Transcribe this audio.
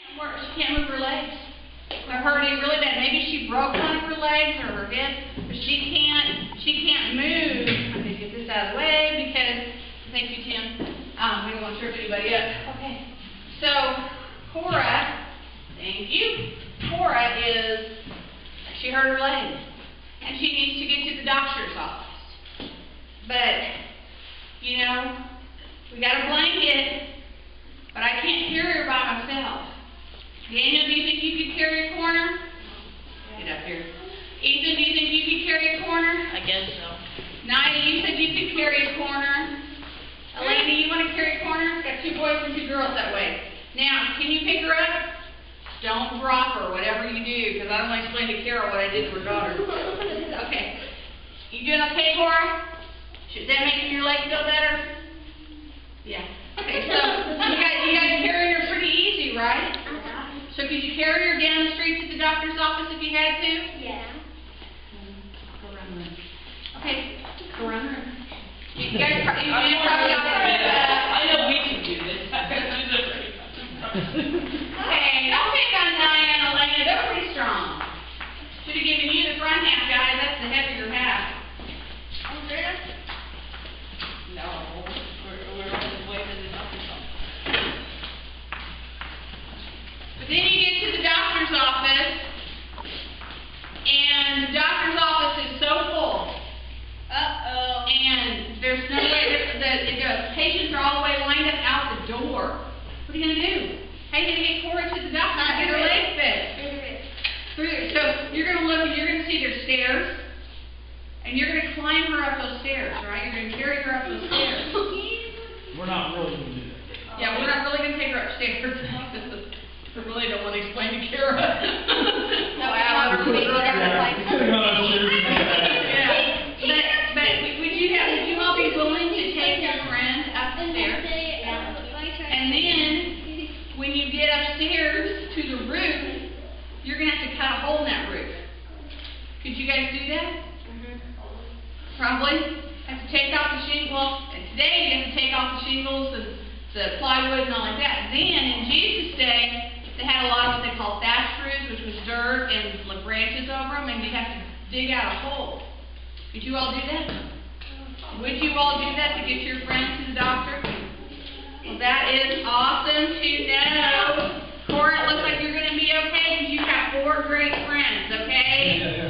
She can't move her legs. They're hurting really bad. Maybe she broke one of her legs or her hip, but she can't move. I'm going to get this out of the way because, thank you, Tim. We don't want to trip anybody up. Okay. So, Cora, thank you. Cora she hurt her leg, and she needs to get to the doctor's office. But, you know, we got a blanket, but I can't carry her by myself. Daniel, do you think you could carry a corner? Get up here. Ethan, do you think you could carry a corner? I guess so. Nadia, you said you could carry a corner. Elena, you want to carry a corner? Got 2 boys and 2 girls that way. Now, can you pick her up? Don't drop her, whatever you do, because I don't want to explain to Carol what I did to her daughter. Okay. You doing okay, Cora? Should that make your leg feel better? Yeah. Okay, so you guys carrying her pretty easy, right? So could you carry her down the street to the doctor's office if you had to? Yeah. Go around the room. Okay, go around the room. You guys probably I know we can do this. Okay, don't pick on Diane and Elena. They're pretty strong. Should have given you the front half, guys. That's the heavier half. No, we're on the way to the doctor's office. But then you get to the doctor's office, and the doctor's office is so full. Uh-oh. And there's no way the patients are all the way lined up out the door. What are you going to do? How are you going to get Cora to the doctor to get her leg fixed? So you're going to look and you're going to see there's stairs, and you're going to climb her up those stairs, right? You're going to carry her up those stairs. We're not really going to do that. Yeah, we're not really going to take her upstairs. I really don't want to explain to Kara. No, I don't really Yeah, but would you all be willing to take your friend up the stairs? And then, when you get upstairs to the roof, you're going to have to cut a hole in that roof. Could you guys do that? Probably. Have to take off the shingles. Well, today you have to take off the shingles, the plywood and all like that. Then, in Jesus' day, they had a lot of what they call thatch roofs, which was dirt and branches over them, and you'd have to dig out a hole. Could you all do that? Would you all do that to get your friend to the doctor? Well, that is awesome to know. Cora, it looks like you're going to be okay because you've got 4 great friends, okay?